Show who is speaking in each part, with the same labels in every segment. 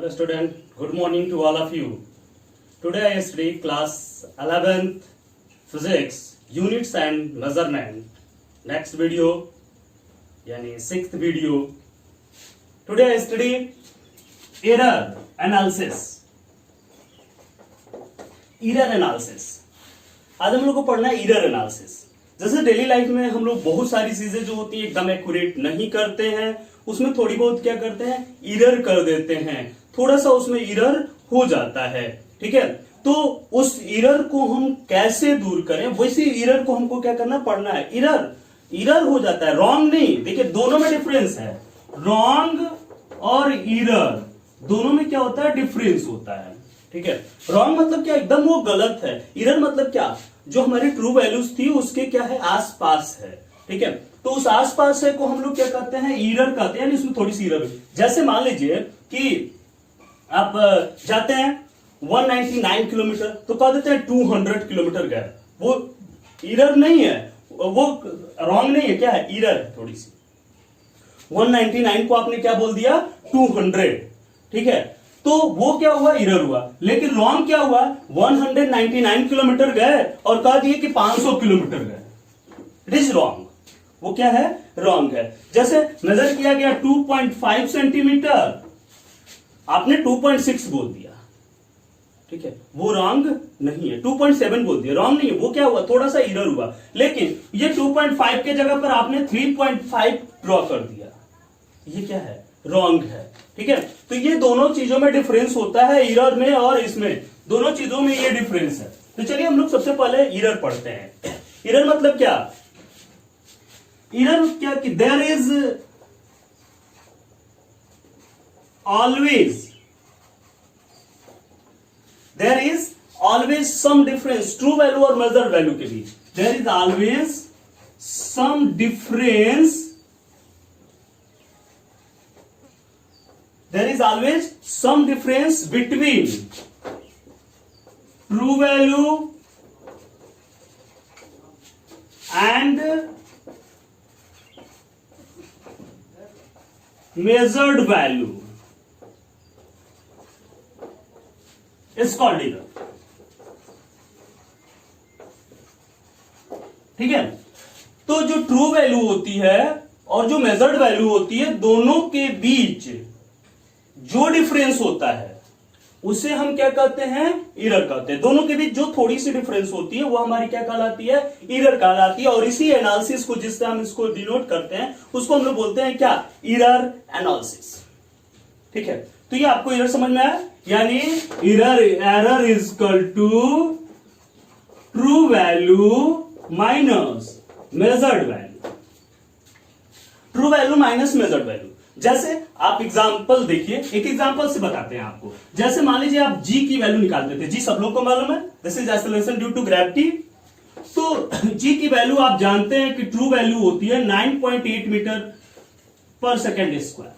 Speaker 1: Hello student, good morning to all of you. Today I study class 11th physics units and measurement. Next video यानी 6th video. Today I study error analysis. Error analysis. आज हम लोग को पढ़ना है error analysis. जैसे daily life में हम लोग बहुत सारी चीजें जो होती है एकदम एक्यूरेट नहीं करते हैं, उसमें थोड़ी बहुत क्या करते हैं, इरर कर देते हैं, थोड़ा सा उसमें इरर हो जाता है. ठीक है, तो उस इरर को हम कैसे दूर करें, वैसे इरर को हमको क्या करना, पढ़ना है. इरर हो जाता है, रॉन्ग नहीं. देखिए दोनों में डिफरेंस है, रॉन्ग और इरर दोनों में क्या होता है, डिफरेंस होता है. ठीक है, रॉन्ग मतलब क्या, एकदम वो गलत है. इरर मतलब क्या, जो हमारी ट्रू वैल्यूज थी उसके क्या है, आसपास है. ठीक है, तो उस आसपास है को हम लोग क्या कहते हैं, इरर कहते हैं, यानी इसमें थोड़ी सी इरर. जैसे मान लीजिए कि आप जाते हैं 199 किलोमीटर, तो कह देते हैं 200 किलोमीटर गए. वो इरर नहीं है, वो रॉन्ग नहीं है, क्या है, इरर है थोड़ी सी. 199 को आपने क्या बोल दिया, 200. ठीक है, तो वो क्या हुआ, इरर हुआ. लेकिन रॉन्ग क्या हुआ, 199 किलोमीटर गए और कह दिए कि 500 किलोमीटर गए. It is wrong. वो क्या है, रॉन्ग है. जैसे मेजर किया गया 2.5 सेंटीमीटर, आपने 2.6 बोल दिया. ठीक है, वो रॉन्ग नहीं है. 2.7 बोल दिया, रॉन्ग नहीं है. वो क्या हुआ, थोड़ा सा इरर हुआ. लेकिन ये 2.5 के जगह पर आपने 3.5 ड्रॉ कर दिया, ये क्या है, रॉन्ग है. ठीक है, तो ये दोनों चीजों में डिफरेंस होता है, इरर में और इसमें, दोनों चीजों में ये डिफरेंस है. तो चलिए हम लोग सबसे पहले इरर पढ़ते हैं. इरर मतलब क्या, इरर क्या कि there is always some difference true value और मेजर्ड वैल्यू के बीच. There is always some difference, there is always some difference between true value and measured value. It's called error. ठीक है, तो जो ट्रू वैल्यू होती है और जो मेजर्ड वैल्यू होती है, दोनों के बीच जो डिफरेंस होता है उसे हम क्या कहते हैं, इरर कहते हैं. दोनों के बीच जो थोड़ी सी डिफरेंस होती है वो हमारी क्या कहलाती है, इरर कहलाती है. और इसी एनालिसिस को, जिससे हम इसको डिनोट करते हैं, उसको हम लोग बोलते हैं क्या, इरर एनालिसिस. ठीक है, तो ये आपको इरर समझ में आया, यानी error is equal to true value minus measured value. True value minus measured value. जैसे आप एग्जाम्पल देखिए, एक एग्जाम्पल से बताते हैं आपको. जैसे मान लीजिए आप जी की वैल्यू निकालते थे. जी सब लोग को मालूम है, this is acceleration due to gravity. तो जी की वैल्यू आप जानते हैं कि ट्रू वैल्यू होती है 9.8 मीटर पर सेकेंड स्क्वायर.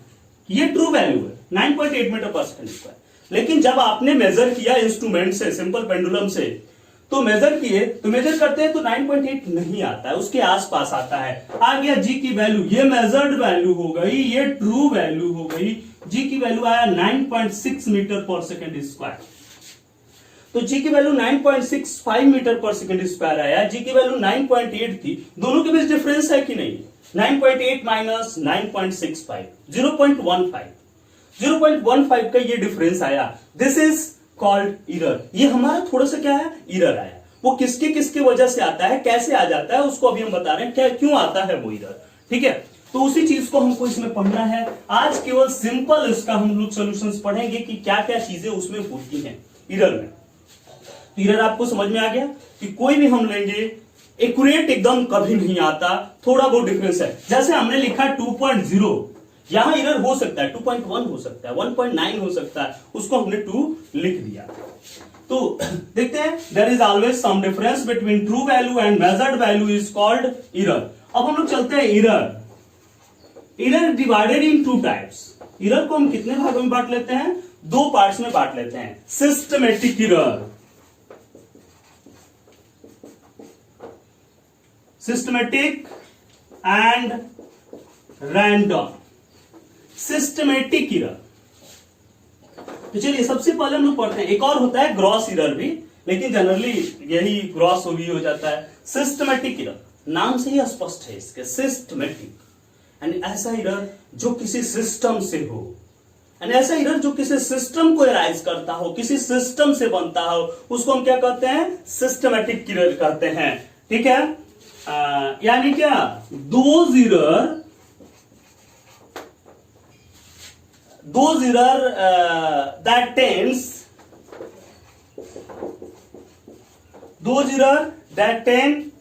Speaker 1: ये ट्रू वैल्यू है 9.8 मीटर पर सेकेंड स्क्वायर. लेकिन जब आपने मेजर किया इंस्ट्रूमेंट से, सिंपल पेंडुलम से, तो मेजर किए, तो मेजर करते हैं तो 9.8 नहीं आता है, उसके आसपास आता है. आ गया जी की वैल्यू, ये मेजर्ड वैल्यू हो गई, ये ट्रू वैल्यू हो गई. जी की वैल्यू आया 9.6 मीटर पर सेकेंड स्क्वायर. तो जी की वैल्यू 9.65 मीटर पर सेकेंड स्क्वायर आया. जी की वैल्यू 9.8 थी. दोनों के बीच डिफरेंस है कि नहीं, 9.8 माइनस 9.65, 0.15. 0.15 का ये डिफरेंस आया. This is called error. ये हमारा थोड़ा सा क्या है, इरर आया. वो किसके किसके वजह से आता है, कैसे आ जाता है, उसको अभी हम बता रहे हैं, क्या क्यों आता है वो इरर. ठीक है, तो उसी चीज को हमको इसमें पढ़ना है. आज केवल सिंपल इसका हम लोग सॉल्यूशंस पढ़ेंगे कि क्या क्या चीजें उसमें होती हैं इरर में. तो इरर आपको समझ में आ गया कि कोई भी हम लेंगे, एक्यूरेट एकदम कभी नहीं आता, थोड़ा बहुत डिफरेंस है. जैसे हमने लिखा 2.0, यहां इरर हो सकता है, 2.1 हो सकता है, 1.9 हो सकता है, उसको हमने 2 लिख दिया. तो देखते हैं, there is always some difference between true value and measured value is called error. अब हम लोग चलते हैं error. Error divided in 2 types. Error को हम कितने भागों में बांट लेते हैं, 2 पार्ट्स में बांट लेते हैं. Systematic error, systematic and random. Systematic error, तो चलिए सबसे पहले हम लोग पढ़ते हैं, एक और होता है ग्रॉस एरर भी, लेकिन जनरली यही ग्रॉस भी हो जाता है। सिस्टमैटिक एरर, नाम से ही स्पष्ट है इसके, सिस्टमैटिक यानी ऐसा एरर जो किसी सिस्टम से हो, यानी ऐसा एरर जो किसी सिस्टम को एराइज करता हो, किसी सिस्टम से बनता हो, उसको हम क्या कहते हैं, सिस्टमैटिक एरर कहते हैं। ठीक है, यानी क्या, those error that tend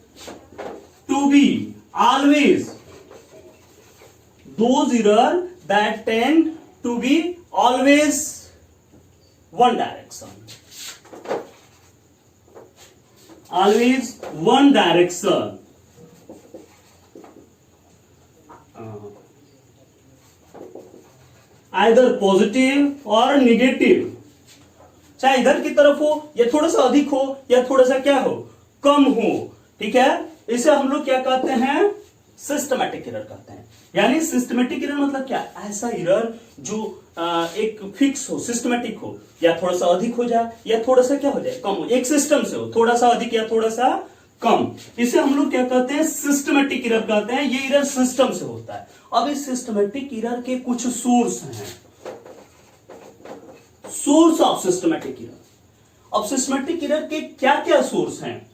Speaker 1: to be always, those error that tend to be always one direction, always one direction, either positive और निगेटिव, चाहे इधर की तरफ हो या थोड़ा सा अधिक हो या थोड़ा सा क्या हो, कम हो। ठीक है, इसे हम लोग क्या कहते हैं, सिस्टमैटिक एरर कहते हैं। यानी सिस्टमैटिक एरर मतलब क्या, ऐसा एरर जो एक फिक्स हो, सिस्टमैटिक हो, या थोड़ा सा अधिक हो जाए या थोड़ा सा क्या हो जाए, कम हो, एक सिस्टम से हो, थोड़ा सा अधिक या थोड़ा सा कम, इसे हम लोग क्या कहते हैं, सिस्टमैटिक एरर कहते हैं। ये एरर सिस्टम से होता है। अब इस सिस्टमैटिक एरर के कुछ सोर्स हैं, सोर्स ऑफ सिस्टमैटिक एरर। अब सिस्टमैटिक एरर के क्या क्या सोर्स हैं,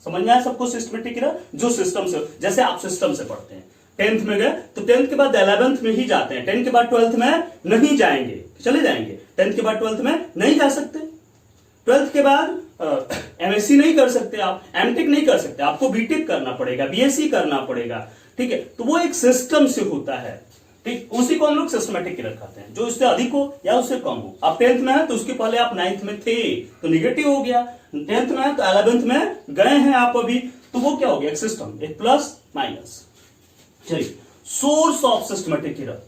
Speaker 1: समझ में आया सबको। सिस्टमैटिक एरर जो सिस्टम से, जैसे आप सिस्टम से पढ़ते हैं, 10th में गए तो 10th के बाद 11th में ही जाते हैं, 10th के बाद 12th में नहीं जाएंगे, चले जाएंगे, 10th के बाद 12th में नहीं जा सकते, 12th के बाद एमएससी नहीं कर सकते, आप एमटेक नहीं कर सकते, आपको बीटेक करना पड़ेगा, बीएससी करना पड़ेगा। ठीक है, तो वो एक सिस्टम से होता है। ठीक, उसी को हम लोग सिस्टमैटिक एरर कहते हैं, जो इससे अधिक हो या उससे कम हो। आप 10th में है तो उसके पहले आप 9th में थे तो निगेटिव हो गया, 10th में है तो 11th में गए हैं आप अभी, तो वो क्या हो गया, एक सिस्टम, एक प्लस माइनस। चलिए, source of systematic error.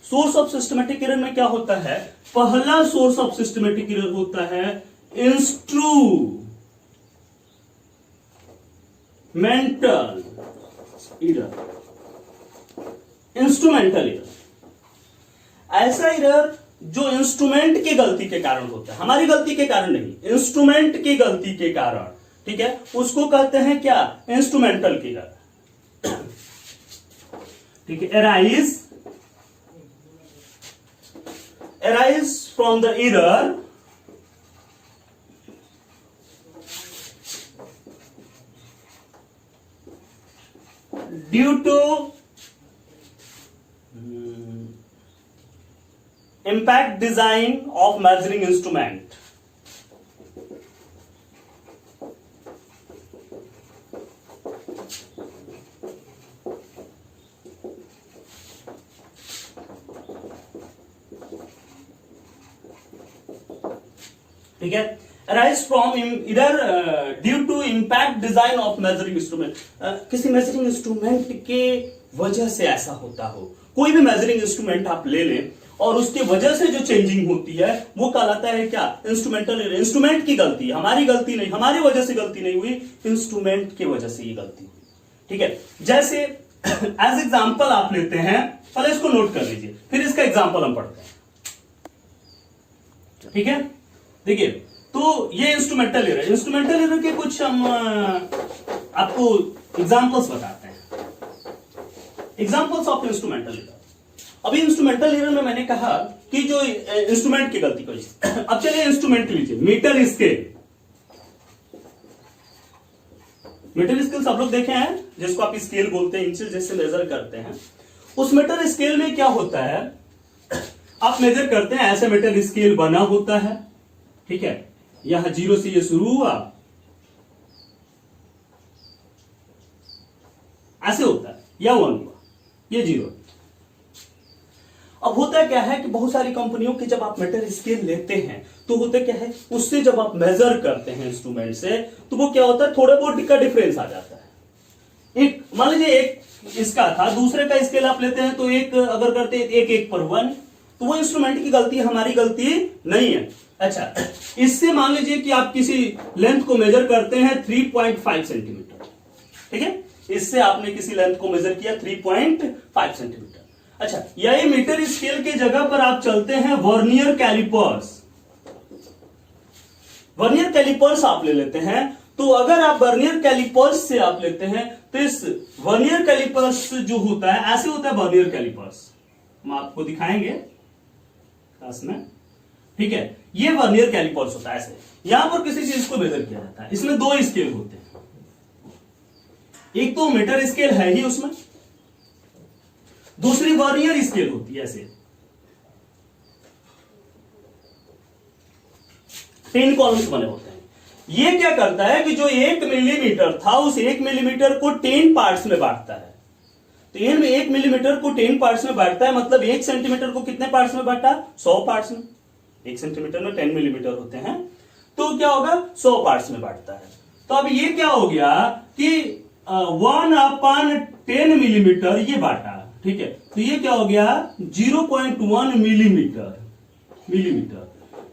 Speaker 1: Source of systematic error में क्या होता है, पहला सोर्स ऑफ सिस्टमैटिक एरर होता है इंस्ट्रूमेंटल एरर। इंस्ट्रूमेंटल एरर ऐसा एरर जो इंस्ट्रूमेंट की गलती के कारण होता है, हमारी गलती के कारण नहीं, इंस्ट्रूमेंट की गलती के कारण। ठीक है, उसको कहते हैं क्या, इंस्ट्रूमेंटल एरर। ठीक है, arise from the error due to impact design of measuring instrument। ठीक है, arise from either due to impact design of measuring instrument, किसी मेजरिंग इंस्ट्रूमेंट के वजह से ऐसा होता हो। कोई भी मेजरिंग इंस्ट्रूमेंट आप ले लें और उसकी वजह से जो चेंजिंग होती है वो कहलाता है क्या, इंस्ट्रूमेंटल एरर। इंस्ट्रूमेंट की गलती है, हमारी गलती नहीं, हमारी वजह से गलती नहीं हुई, इंस्ट्रूमेंट की वजह से ये गलती हुई। ठीक है, जैसे एज एग्जांपल आप लेते हैं, पहले इसको नोट कर लीजिए, फिर इसका एग्जांपल हम पढ़ते हैं। ठीक है, देखिए, तो ये इंस्ट्रूमेंटल एरर, इंस्ट्रूमेंटल एरर के कुछ हम आपको एग्जांपल्स बताते हैं, एग्जांपल्स ऑफ इंस्ट्रूमेंटल एरर। अभी इंस्ट्रूमेंटल एरर में मैंने कहा कि जो इंस्ट्रूमेंट की गलती को, अब चलिए इंस्ट्रूमेंट लीजिए, मीटर स्केल। मीटर स्केल सब लोग देखे हैं, जिसको आप स्केल बोलते हैं, इंचेस जैसे मेजर करते हैं। उस मीटर स्केल में क्या होता है, आप मेजर करते हैं, ऐसे मीटर स्केल बना होता है। ठीक है, यहां 0 से ये शुरू हुआ, ऐसे होता है, या 1 हुआ, ये 0। अब होता क्या है कि बहुत सारी कंपनियों के जब आप मीटर स्केल लेते हैं तो होता क्या है, उससे जब आप मेजर करते हैं इंस्ट्रूमेंट से, तो वो क्या होता है, थोड़ा बहुत का डिफरेंस आ जाता है। एक मान लीजिए एक इसका था, दूसरे का स्केल आप लेते हैं तो एक अगर करते हैं 1 पर 1, तो वो इंस्ट्रूमेंट की गलती, हमारी गलती नहीं है। अच्छा, इससे मान लीजिए कि आप किसी लेंथ को मेजर करते हैं 3.5 सेंटीमीटर। ठीक है, इससे आपने किसी लेंथ को मेजर किया 3.5 सेंटीमीटर। अच्छा, यही मीटर स्केल की जगह पर आप चलते हैं वर्नियर कैलिपर्स। वर्नियर कैलिपर्स आप ले लेते हैं, तो अगर आप वर्नियर कैलिपर्स से आप लेते हैं तो इस वर्नियर कैलिपर्स जो होता है ऐसे होता है वर्नियर कैलिपर्स, हम आपको दिखाएंगे क्लास में, ठीक है। ये वर्नियर कैलिपर्स होता है ऐसे, यहां पर किसी चीज को मेजर किया जाता है। इसमें दो स्केल होते हैं, एक तो मीटर स्केल है ही उसमें, दूसरी वर्नियर स्केल होती है ऐसे 10 कॉलम्स बने होते हैं। ये क्या करता है कि जो 1 मिलीमीटर था उस 1 मिलीमीटर को 10 पार्ट्स में बांटता है। तो 1 मिलीमीटर को 10 पार्ट्स में बांटता है, मतलब 1 सेंटीमीटर को कितने पार्ट्स में बांटा? 100 पार्ट्स में। 1 सेंटीमीटर में 10 मिलीमीटर होते हैं, तो क्या होगा 100 पार्ट्स में बांटता है। तो अब ये क्या हो गया कि 1/10 मिलीमीटर ये बांटा, ठीक है। तो ये क्या हो गया 0.1 मिलीमीटर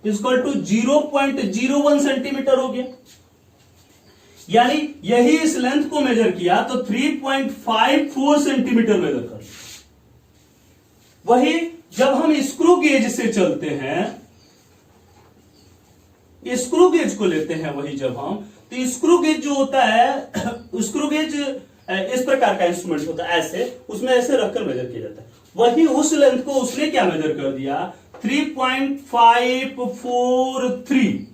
Speaker 1: इक्वल टू 0.01 सेंटीमीटर हो गया। यानी यही इस लेंथ को मेजर किया तो 3.54 सेंटीमीटर मेजर कर। वही जब हम स्क्रू गेज से चलते हैं, स्क्रू गेज को लेते हैं, वही जब हम, तो स्क्रू गेज जो होता है, स्क्रू गेज इस प्रकार का इंस्ट्रूमेंट होता है ऐसे, उसमें ऐसे रखकर मेजर किया जाता है। वही उस लेंथ को उसने क्या मेजर कर दिया 3.543।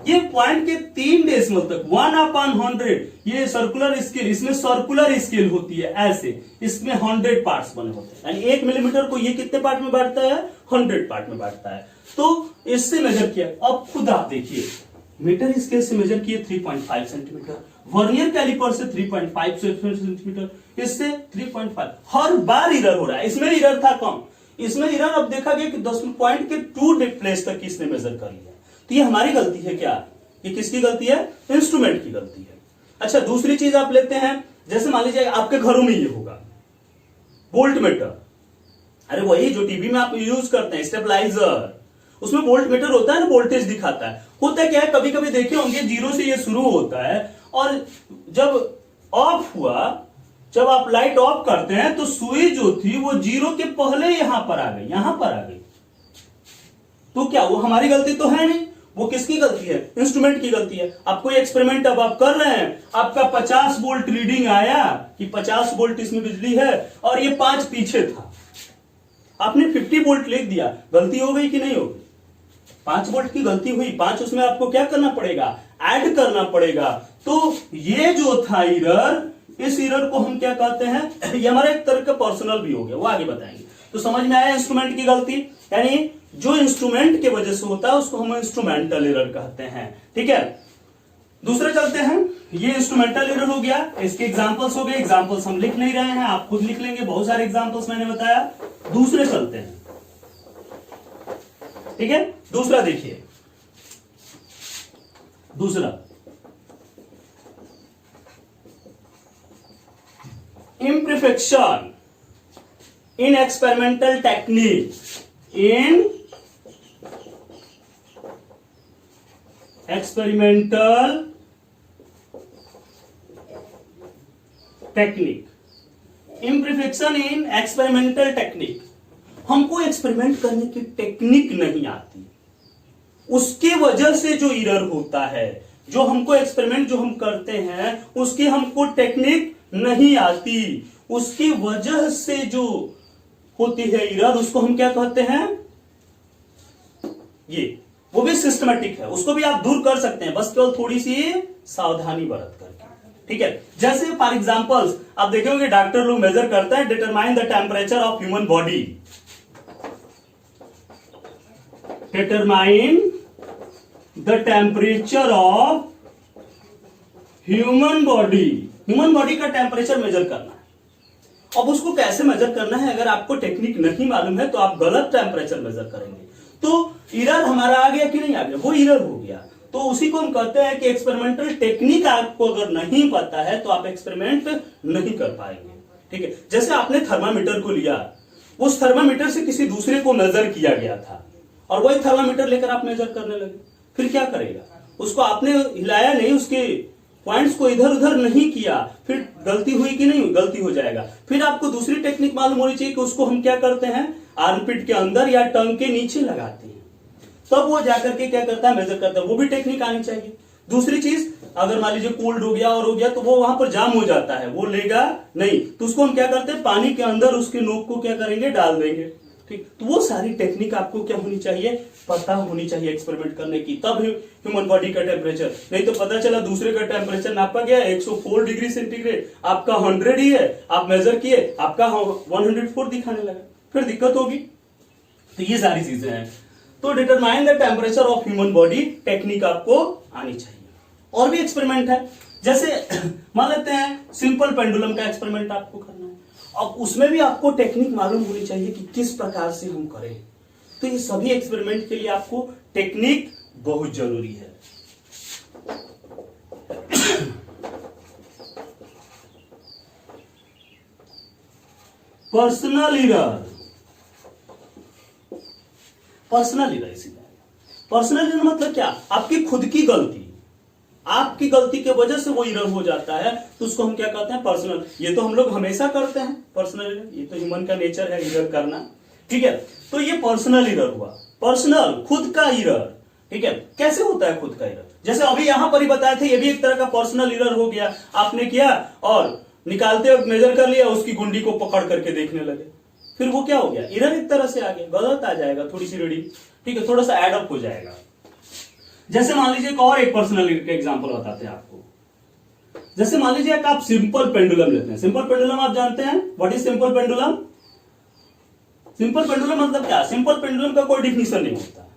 Speaker 1: ये पॉइंट के 3 डेसिमल तक 1/100, ये सर्कुलर स्केल, इसमें सर्कुलर स्केल होती है ऐसे, इसमें 100 पार्ट्स बने होते हैं। यानी 1 मिलीमीटर को ये कितने पार्ट में बांटता है 100 पार्ट में बांटता है। तो इससे मेजर किया। अब खुद आप देखिए, मीटर स्केल से मेजर किए 3.5 सेंटीमीटर, वर्नियर कैलिपर से 3.5 सेंटीमीटर, इससे 3.5। हर बार इरर हो रहा है। इसमें इरर था कम, इसमें इरर अब देखा गया कि 10 पॉइंट के 2 प्लेस तक इसने मेजर कर लिया। तो ये हमारी गलती है क्या? ये किसकी गलती है? इंस्ट्रूमेंट की गलती है। अच्छा, दूसरी चीज आप लेते हैं, जैसे मान लीजिए आपके घरों में ये होगा वोल्ट मीटर। अरे वही जो टीवी में आप यूज करते हैं स्टेबलाइजर, उसमें वोल्ट मीटर होता है ना, वोल्टेज दिखाता है। होता क्या है, कभी कभी देखे होंगे 0 से ये शुरू होता है और जब ऑफ हुआ, जब आप लाइट ऑफ करते हैं तो सुई जो थी वो 0 के पहले यहां पर आ गई, यहां पर आ गई। तो क्या वो हमारी गलती तो है नहीं, वो किसकी गलती है? इंस्ट्रूमेंट की गलती है। आप कोई एक्सपेरिमेंट अब आप कर रहे हैं, आपका 50 वोल्ट रीडिंग आया कि 50 वोल्ट इसमें बिजली है और ये 5 पीछे था, आपने 50 वोल्ट लिख दिया, गलती हो गई कि नहीं होगी? 5 वोल्ट की गलती हुई, 5 उसमें आपको क्या करना पड़ेगा? ऐड करना पड़ेगा। तो ये जो था इरर, इस इरर को हम क्या कहते हैं? ये हमारा एक तरह का पर्सनल भी हो गया, वो आगे बताएंगे। तो समझ में आया इंस्ट्रूमेंट की गलती, यानी जो इंस्ट्रूमेंट के वजह से होता है उसको हम इंस्ट्रूमेंटल एरर कहते हैं, ठीक है। दूसरे चलते हैं, ये इंस्ट्रूमेंटल एरर हो गया, इसके एग्जांपल्स हो गए। एग्जांपल्स हम लिख नहीं रहे हैं, आप खुद लिख लेंगे, बहुत सारे एग्जांपल्स मैंने बताया। दूसरे चलते हैं, ठीक है। दूसरा देखिए, दूसरा imperfection in experimental technique, in experimental technique, imperfection in experimental technique। हमको एक्सपेरिमेंट करने की टेक्निक नहीं आती, उसके वजह से जो एरर होता है, जो हमको एक्सपेरिमेंट जो हम करते हैं उसकी हमको टेक्निक नहीं आती, उसकी वजह से जो होती है एरर, उसको हम क्या कहते हैं? ये वो भी सिस्टमेटिक है, उसको भी आप दूर कर सकते हैं, बस केवल थोड़ी सी सावधानी बरत करके, ठीक है। जैसे फॉर एग्जांपल्स आप देखेंगे डॉक्टर लोग मेजर करते हैं, determine the temperature of human body, determine the temperature of human body. Human body का टेम्परेचर मेजर करना है। अब उसको कैसे मेजर करना है, अगर आपको टेक्निक नहीं मालूम है तो आप गलत टेम्परेचर मेजर करेंगे, तो एरर हमारा आ गया कि नहीं आ गया? वो एरर हो गया। तो उसी को हम कहते हैं कि एक्सपेरिमेंटल टेक्निक आपको अगर नहीं पता है तो आप एक्सपेरिमेंट नहीं कर पाएंगे, ठीक है। जैसे आपने थर्मामीटर को लिया, उस थर्मामीटर से किसी दूसरे को मेजर किया गया था और वही थर्मामीटर लेकर आप मेजर करने लगे, फिर क्या करेगा? उसको आपने हिलाया नहीं, उसके पॉइंट्स को इधर उधर नहीं किया, फिर गलती हुई कि नहीं? गलती हो जाएगा। फिर आपको दूसरी टेक्निक मालूम होनी चाहिए कि उसको हम क्या करते हैं, आर्मपिट के अंदर या टंग के नीचे लगाते हैं। तब वो जाकर के क्या करता है, मेजर करता है। वो भी टेक्निक आनी चाहिए। दूसरी चीज, अगर मान लीजिए कोल्ड हो गया और हो गया तो वो वहां पर जाम हो जाता है, वो लेगा नहीं, तो उसको हम क्या करते हैं, पानी के अंदर उसके नोक को क्या करेंगे, डाल देंगे। ठीक, तो वो सारी टेक्निक आपको क्या होनी चाहिए, पता होनी चाहिए एक्सपेरिमेंट करने की, तब ह्यूमन बॉडी का टेम्परेचर। नहीं तो पता चला दूसरे का टेम्परेचर नापा गया 104 डिग्री सेंटीग्रेड, आपका 100 ही है, आप मेजर किए, आपका 104 दिखाने लगा, फिर दिक्कत होगी। तो ये सारी चीजें हैं। तो determine the temperature of human body technique आपको आनी चाहिए। और भी एक्सपेरिमेंट है, जैसे मान लेते हैं सिंपल पेंडुलम का एक्सपेरिमेंट आपको करना है। अब उसमें भी आपको टेक्निक मालूम होनी चाहिए कि किस प्रकार से हम करें। तो ये सभी एक्सपेरिमेंट के लिए आपको टेक्निक बहुत जरूरी है। पर्सनल इरर, पर्सनल इरर, इसी पर्सनल इरर मतलब क्या, आपकी खुद की गलती, आपकी गलती के वजह से वो इरर हो जाता है, तो उसको हम क्या कहते हैं, पर्सनल। ये तो हम लोग हमेशा करते हैं पर्सनल इरर, ये तो ह्यूमन का नेचर है इरर करना। ठीक है, तो ये पर्सनल इरर हुआ, पर्सनल खुद का इरर। ठीक है, कैसे होता है खुद का इरर, जैसे अभी यहां पर ही बताए थे, ये भी एक तरह का पर्सनल इरर हो गया। आपने किया और निकालते वक्त मेजर कर लिया, उसकी गुंडी को पकड़ करके देखने लगे, फिर वो क्या हो गया, इरर एक तरह से आ गया, गलत आ जाएगा थोड़ी सी रीडिंग। ठीक है, थोड़ा सा एडअप हो जाएगा। जैसे मान लीजिए और एक पर्सनल इरर का एग्जांपल बताते हैं आपको। जैसे मान लीजिए आप सिंपल पेंडुलम लेते हैं। सिंपल पेंडुलम आप जानते हैं, what is simple pendulum? Simple pendulum मतलब क्या, सिंपल पेंडुलम का कोई डिफिनेशन नहीं होता।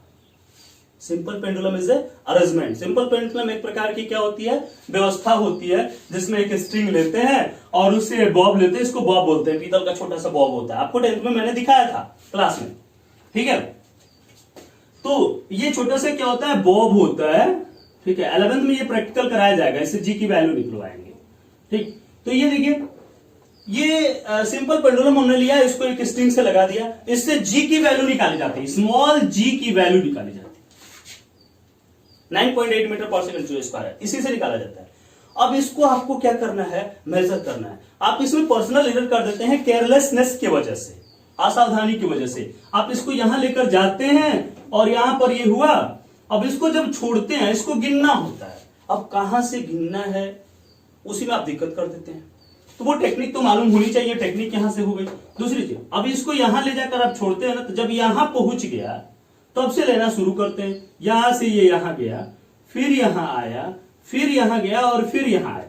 Speaker 1: Simple pendulum is a arrangement. Simple pendulum एक प्रकार की क्या होती है, व्यवस्था होती है, जिसमें एक स्ट्रिंग लेते हैं और उससे बॉब लेते हैं, इसको बॉब बोलते हैं, पीतल का छोटा सा बॉब होता है, आपको 10th में मैंने दिखाया था क्लास में। ठीक है, तो ये छोटा सा क्या होता है, बॉब होता है। ठीक है, 11th में ये प्रैक्टिकल कराया जाएगा, इससे जी की वैल्यू निकलवाएंगे। ठीक, तो ये देखिए, ये सिंपल पेंडुलम हमने लिया, इसको एक स्ट्रिंग से लगा दिया, इससे जी की वैल्यू निकाली जाती है, स्मॉल जी की वैल्यू निकाली जाती है, 9.8 मीटर पर सेकंड जो स्क्वायर है, इसी से निकाला जाता है। अब इसको आपको क्या करना है, मेजर करना है। आप इसमें पर्सनल एरर कर देते हैं केयरलेसनेस की वजह से, असावधानी की वजह से। आप इसको यहां लेकर जाते हैं और यहां पर ये हुआ, अब इसको जब छोड़ते हैं, इसको गिनना होता है, अब कहां से गिनना है उसी में आप दिक्कत कर देते हैं। तो वो टेक्निक तो मालूम होनी चाहिए, टेक्निक यहां से हो गई। दूसरी चीज, अब इसको यहां ले जाकर आप छोड़ते हैं ना, तो जब यहां पहुंच गया तब से लेना शुरू करते हैं, यहां से ये यहां गया, फिर यहां आया, फिर यहां गया और फिर यहां आया,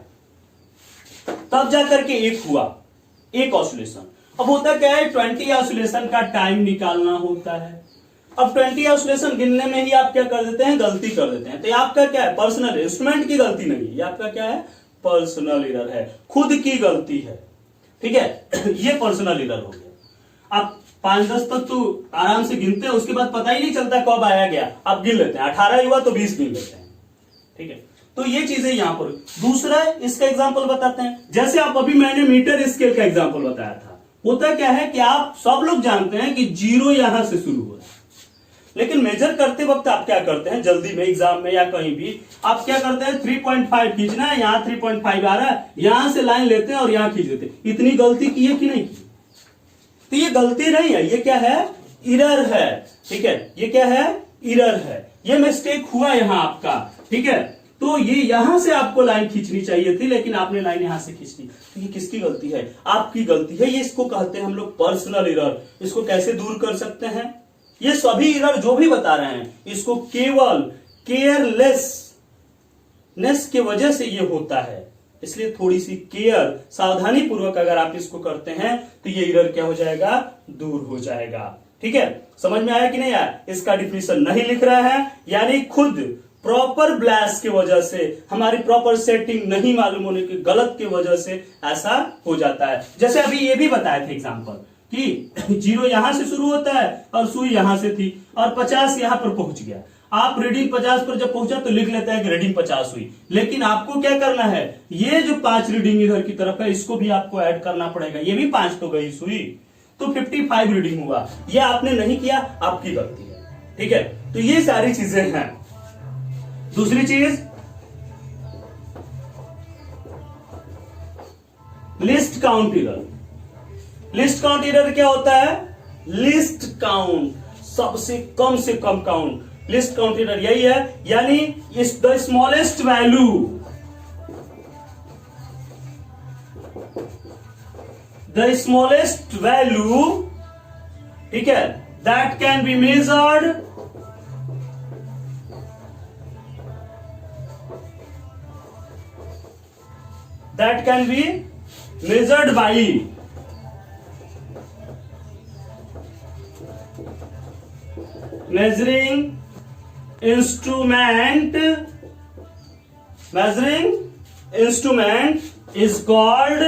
Speaker 1: तब जाकर के एक हुआ, एक ऑसिलेशन। अब होता क्या है, 20 ऑसिलेशन का टाइम निकालना होता है। अब 20 ऑसिलेशन गिनने में ही आप क्या कर देते हैं, गलती कर देते हैं। तो ये आपका क्या है, पर्सनल, इंस्ट्रूमेंट की गलती नहीं, ये आपका क्या है, पर्सनल एरर है, खुद की गलती है। ठीक है, ये पर्सनल एरर हो गया। आप 5-10 तक तो आराम से गिनते हैं, उसके बाद पता ही नहीं चलता कब आया गया, आप गिन लेते हैं, 18 हुआ तो 20 गिन लेते हैं। ठीक है, तो ये चीजें यहां पर। दूसरा इसका एग्जांपल बताते हैं, जैसे आप अभी मैंने मीटर स्केल का एग्जांपल बताया था। होता क्या है कि आप सब लोग जानते हैं कि 0 यहां से शुरू हो रहा है, लेकिन मेजर करते वक्त आप क्या करते हैं, जल्दी में एग्जाम में या कहीं भी आप क्या करते हैं, 3.5 खींचना है, यहां 3.5 आ रहा है, यहां से लाइन लेते हैं और यहां खींच देते हैं। इतनी गलती की है कि नहीं की? तो ये गलती नहीं है, ये क्या है, इरर है। ठीक है, ये क्या है, इरर है, ये मिस्टेक हुआ यहां आपका। ठीक है, तो ये यहां से आपको लाइन खींचनी चाहिए थी, लेकिन आपने लाइन यहां से खींच ली, तो ये किसकी गलती है, आपकी गलती है। ये इसको कहते हैं हम लोग पर्सनल इरर। इसको कैसे दूर कर सकते हैं, ये सभी इरर जो भी बता रहे हैं, इसको केवल केयरलेसनेस की वजह से ये होता है। इसलिए थोड़ी सी केयर, सावधानी पूर्वक अगर आप इसको करते हैं तो ये इरर क्या हो जाएगा, दूर हो जाएगा। ठीक है, समझ में आया कि नहीं आया? इसका डिफिनेशन नहीं लिख रहा है, यानी खुद प्रॉपर ब्लास्ट की वजह से, हमारी प्रॉपर सेटिंग नहीं मालूम होने की गलत की वजह से ऐसा हो जाता है। जैसे अभी ये भी बताए थे एग्जांपल कि 0 यहां से शुरू होता है और सुई यहां से थी और 50 यहां पर पहुंच गया। आप रीडिंग 50 पर जब पहुंचा तो लिख लेते हैं कि रीडिंग 50 हुई, लेकिन आपको क्या करना है, ये जो 5 रीडिंग इधर की तरफ है इसको भी आपको ऐड करना पड़ेगा। ये भी 5 तो गई सुई, तो 55 रीडिंग हुआ। ये आपने नहीं किया, आपकी गलती है। ठीक है, तो ये सारी चीजें हैं। दूसरी चीज, list count error. List count error क्या होता है, लिस्ट काउंट, सबसे कम से कम काउंट। लिस्ट काउंट एरर यही है, यानी इस the smallest value, the smallest value, ठीक है, that can be measured, that can be measured by measuring instrument. Measuring instrument is called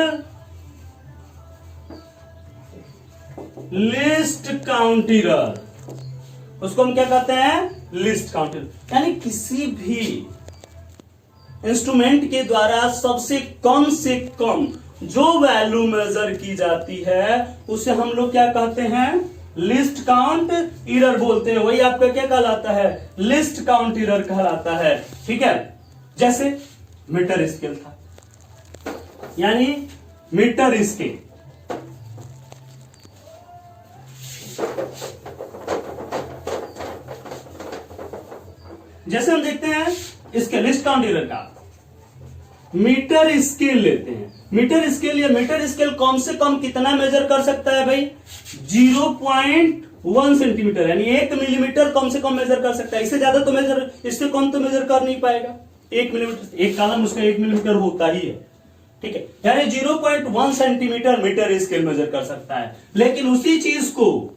Speaker 1: list count error. उसको हम क्या कहते हैं? List count error. यानी किसी भी इंस्ट्रूमेंट के द्वारा सबसे कम से कम जो वैल्यू मेजर की जाती है उसे हम लोग क्या कहते हैं? लिस्ट काउंट एरर बोलते हैं। वही आपका क्या कहलाता है? लिस्ट काउंट एरर कहलाता है। ठीक है, जैसे मीटर स्केल था, यानी मीटर स्केल, जैसे हम देखते हैं इसके लिस्ट काउंट एरर का मीटर स्केल लेते हैं। मीटर स्केल या मीटर स्केल कम से कम कितना मेजर कर सकता है भाई? 0.1 सेंटीमीटर, यानी 1 मिलीमीटर कम से कम मेजर कर सकता है। इससे ज्यादा तो मेजर, इससे कम तो मेजर कर नहीं पाएगा। 1 मिलीमीटर, एक कॉलम उसका 1 मिलीमीटर होता ही है। ठीक है, यानी 0.1 सेंटीमीटर मीटर स्केल मेजर कर सकता है। लेकिन उसी चीज को,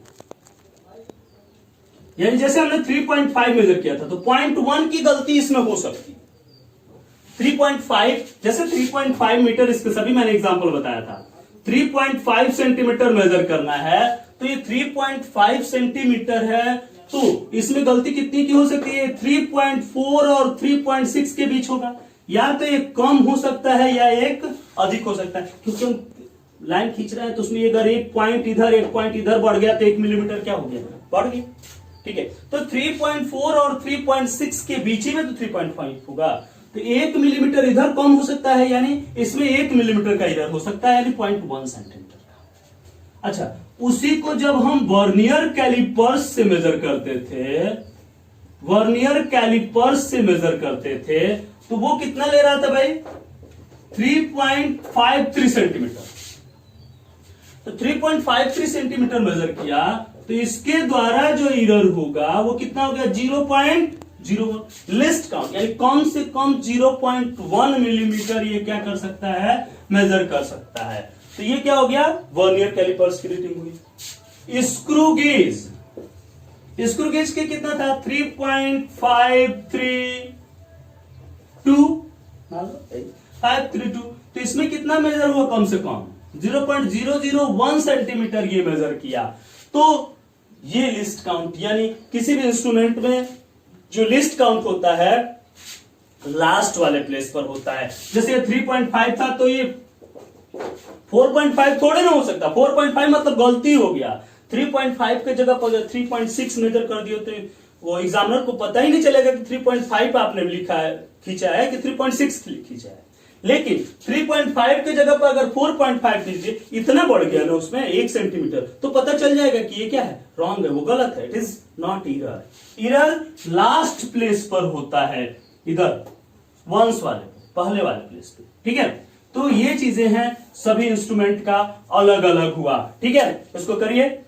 Speaker 1: यानी जैसे हमने 3.5 मेजर किया था, तो 0.1 की गलती इसमें हो सकती। 3.5, जैसे 3.5 मीटर, इसके सभी मैंने एग्जांपल बताया था। 3.5 सेंटीमीटर मेजर करना है, तो ये 3.5 सेंटीमीटर है, तो इसमें गलती कितनी की हो सकती है? 3.4 और 3.6 के बीच होगा। या तो एक कम हो सकता है या एक अधिक हो सकता है, क्योंकि हम लाइन खींच रहे हैं, तो उसमें अगर एक पॉइंट इधर एक पॉइंट इधर बढ़ गया तो 1 मिलीमीटर क्या हो गया? बढ़ गया। ठीक है, तो 3.4 और 3.6 के बीच ही में तो 3.5 होगा, तो 1 मिलीमीटर इधर कम हो सकता है, यानी इसमें 1 मिलीमीटर का एरर हो सकता है, यानी 0.1 सेंटीमीटर का। अच्छा, उसी को जब हम वर्नियर कैलिपर्स से मेजर करते थे, वर्नियर कैलिपर्स से मेजर करते थे, तो वो कितना ले रहा था भाई? 3.53 सेंटीमीटर। तो 3.53 सेंटीमीटर मेजर किया, तो इसके द्वारा जो एरर होगा वो कितना हो गया? 0.01 लिस्ट काउंट, यानी कम से कम 0.1 मिलीमीटर ये क्या कर सकता है? मेजर कर सकता है। तो ये क्या हो गया? वर्नियर कैलिपर्स की रीडिंग हुई। स्क्रू गेज, स्क्रू गेज के कितना था? 3.532, तो इसमें कितना मेजर हुआ? कम से कम 0.001 सेंटीमीटर ये मेजर किया। तो ये लिस्ट काउंट, यानी किसी भी इंस्ट्रूमेंट में जो लिस्ट काउंट होता है लास्ट वाले प्लेस पर होता है। जैसे ये 3.5 था, तो ये 4.5 थोड़े ना हो सकता। 4.5 मतलब गलती हो गया। 3.5 के जगह पर 3.6 मेजर कर दियो, तो वो एग्जामिनर को पता ही नहीं चलेगा कि 3.5 आपने लिखा है, खींचा है, कि 3.6 खींचा है। लेकिन 3.5 की जगह पर अगर 4.5 लीजिए, इतना बढ़ गया ना उसमें 1 सेंटीमीटर, तो पता चल जाएगा कि ये क्या है? रॉन्ग है, वो गलत है। It is not error. Error last place पर होता है, इधर वंस वाले, पहले वाले प्लेस पे। ठीक है, तो ये चीजें हैं, सभी इंस्ट्रूमेंट का अलग अलग हुआ। ठीक है, इसको करिए।